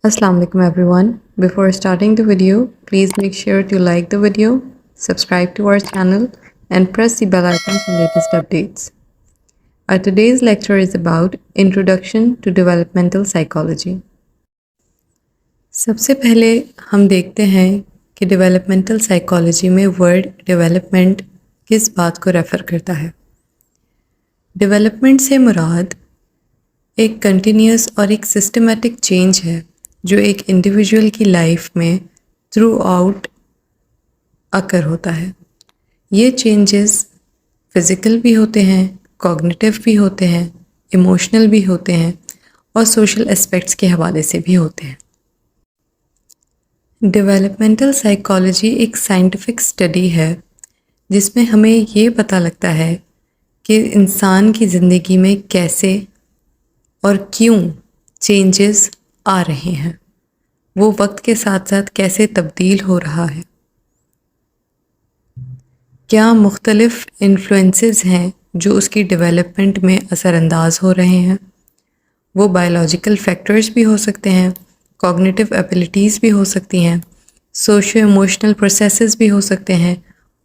Assalamu alaikum everyone. Before starting the video, please make sure to like the video, subscribe to our channel and press the bell icon for latest updates. Our today's lecture is about Introduction to Developmental Psychology. सबसे पहले हम देखते हैं कि developmental psychology में word development किस बात को रेफ़र करता है। डेवलपमेंट से मुराद एक कंटिन्यूस और एक सिस्टमेटिक चेंज है जो एक इंडिविजुअल की लाइफ में थ्रू आउट अकर होता है। ये चेंजेस फिज़िकल भी होते हैं, कॉग्निटिव भी होते हैं, इमोशनल भी होते हैं और सोशल एस्पेक्ट्स के हवाले से भी होते हैं। डेवलपमेंटल साइकोलॉजी एक साइंटिफिक स्टडी है जिसमें हमें ये पता लगता है कि इंसान की ज़िंदगी में कैसे और क्यों चेंजेस आ रहे हैं, वो वक्त के साथ साथ कैसे तब्दील हो रहा है, क्या मुख्तलिफ इन्फ्लुएंसेस हैं जो उसकी डेवलपमेंट में असरअंदाज हो रहे हैं। वो बायोलॉजिकल फैक्टर्स भी हो सकते हैं, कॉग्निटिव एबिलिटीज़ भी हो सकती हैं, सोशियो इमोशनल प्रोसेसेस भी हो सकते हैं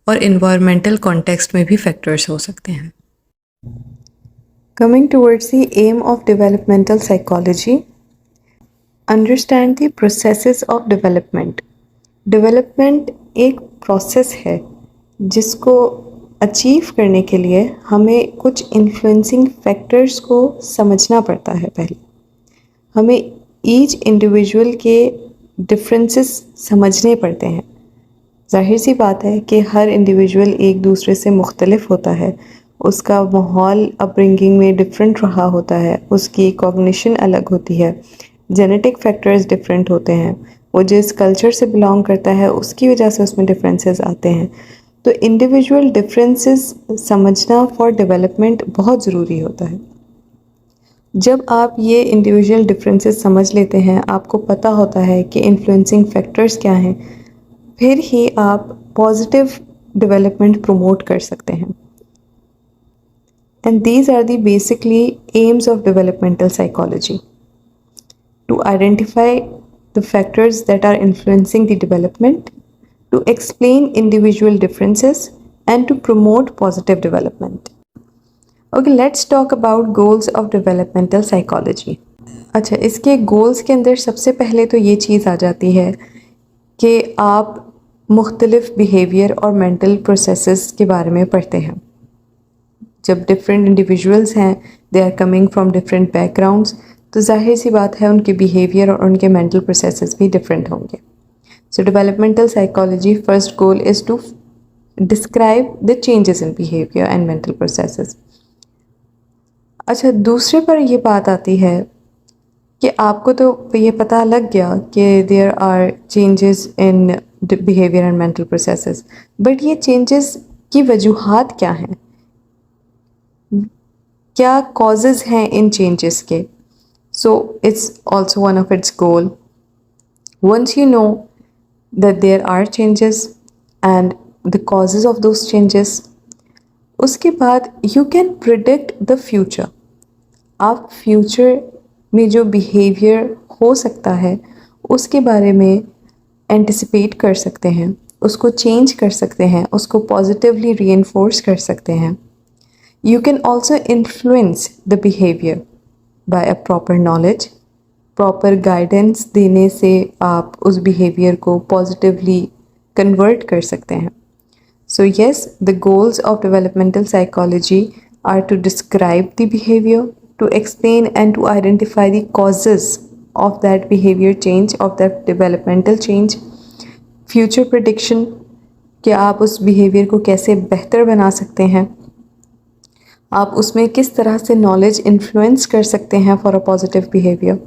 और इन्वायरमेंटल कॉन्टेक्स्ट में भी फैक्टर्स हो सकते हैं। Coming towards the aim of developmental psychology, understand the processes of development. Development एक प्रोसेस है जिसको अचीव करने के लिए हमें कुछ इन्फ्लुएंसिंग फैक्टर्स को समझना पड़ता है। पहले हमें ईच इंडिविजुअल के डिफरेंसेस समझने पड़ते हैं। जाहिर सी बात है कि हर इंडिविजुअल एक दूसरे से मुख्तलिफ होता है, उसका माहौल अपब्रिंगिंग में डिफरेंट रहा होता है, उसकी कॉग्निशन अलग होती है, जेनेटिक फैक्टर्स डिफरेंट होते हैं, वो जिस कल्चर से बिलोंग करता है उसकी वजह से उसमें डिफरेंसेस आते हैं। तो इंडिविजुअल डिफरेंसेस समझना फॉर डेवलपमेंट बहुत ज़रूरी होता है। जब आप ये इंडिविजुअल डिफरेंसेस समझ लेते हैं, आपको पता होता है कि इन्फ्लुएंसिंग फैक्टर्स क्या हैं, फिर ही आप पॉजिटिव डेवलपमेंट प्रमोट कर सकते हैं। And these are the basically aims of developmental psychology: to identify the factors that are influencing the development, to explain individual differences, and to promote positive development. Okay, let's talk about goals of developmental psychology. अच्छा, इसके goals के अंदर सबसे पहले तो ये चीज़ आ जाती है कि आप मुख्तलिफ behavior और mental processes के बारे में पढ़ते हैं। जब डिफरेंट इंडिविजुअल्स हैं, they are coming from different backgrounds, तो जाहिर सी बात है उनके बिहेवियर और उनके मेंटल प्रोसेसेस भी डिफरेंट होंगे। So developmental psychology first goal is to describe the changes in behaviour and mental processes. अच्छा, दूसरे पर ये बात आती है कि आपको तो ये पता लग गया कि there are changes in behaviour and mental processes, but ये चेंजेस की वजूहात क्या हैं, क्या कॉजेज़ हैं इन चेंजेस के। So it's also one of its goal. Once you know that there are changes and the causes of those changes, उसके बाद you can predict the future. आप फ्यूचर में जो बिहेवियर हो सकता है उसके बारे में एंटिसिपेट कर सकते हैं, उसको चेंज कर सकते हैं, उसको पॉजिटिवली रीइंफोर्स कर सकते हैं। You can also influence the behavior by a proper knowledge, proper guidance देने से आप उस behavior को positively convert कर सकते हैं। So yes, the goals of developmental psychology are to describe the behavior, to explain and to identify the causes of that behavior change, of that developmental change, future prediction कि आप उस behavior को कैसे बेहतर बना सकते हैं, आप उसमें किस तरह से नॉलेज इन्फ्लुएंस कर सकते हैं for a positive behaviour.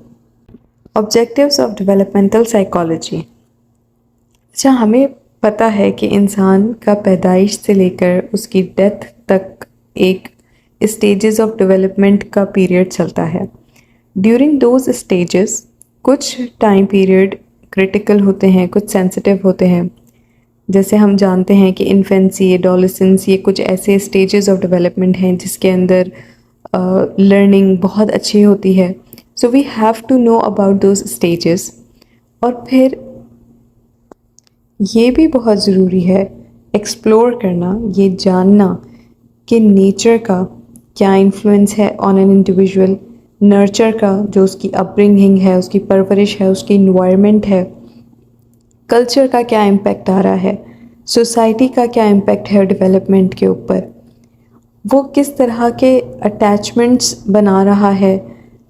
Objectives of developmental psychology. अच्छा, हमें पता है कि इंसान का पैदाइश से लेकर उसकी डेथ तक एक स्टेजेस ऑफ डेवलपमेंट का पीरियड चलता है। ड्यूरिंग दोज स्टेजेस कुछ टाइम पीरियड क्रिटिकल होते हैं, कुछ सेंसिटिव होते हैं। जैसे हम जानते हैं कि इन्फेंसी, एडोलेसेंस, ये कुछ ऐसे स्टेजेस ऑफ डेवलपमेंट हैं जिसके अंदर लर्निंग बहुत अच्छी होती है। So we have to know about those stages और फिर ये भी बहुत ज़रूरी है एक्सप्लोर करना, ये जानना कि नेचर का क्या इन्फ्लुएंस है ऑन एन इंडिविजुअल, नर्चर का जो उसकी अपब्रिंगिंग है, उसकी परवरिश है, उसकी इन्वायरमेंट है, कल्चर का क्या इम्पैक्ट आ रहा है, सोसाइटी का क्या इम्पैक्ट है डेवलपमेंट के ऊपर, वो किस तरह के अटैचमेंट्स बना रहा है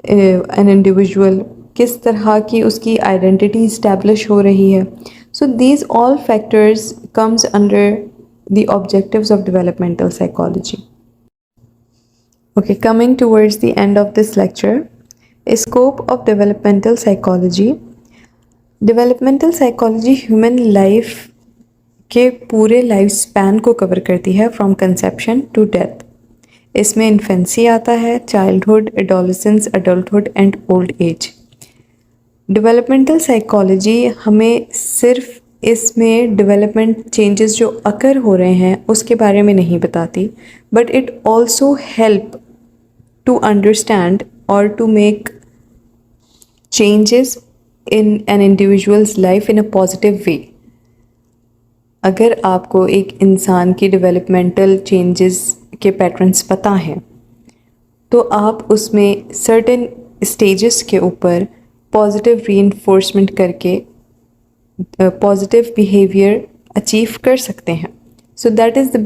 एन इंडिविजुअल, किस तरह की उसकी आइडेंटिटी इस्टेब्लिश हो रही है. So these all factors comes under the objectives of developmental psychology. Okay, coming towards the end of this lecture, a scope of developmental psychology. Developmental psychology human life के पूरे life span को cover करती है from conception to death. इसमें infancy आता है, childhood, adolescence, adulthood and old age. Developmental psychology हमें सिर्फ इसमें डेवलपमेंट चेंजेस जो अकर हो रहे हैं उसके बारे में नहीं बताती, but it also help to understand और to make changes in an individual's life in a positive way. अगर आपको एक इंसान की डेवलपमेंटल चेंजेस के पैटर्न्स पता हैं तो आप उसमें सर्टेन स्टेजेस के ऊपर पॉजिटिव रीइंफोर्समेंट करके पॉजिटिव बिहेवियर अचीव कर सकते हैं. So that is the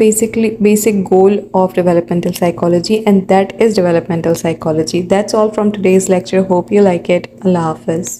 basic goal of developmental psychology, and that is developmental psychology. That's all from today's lecture. Hope you like it. Allah Hafiz.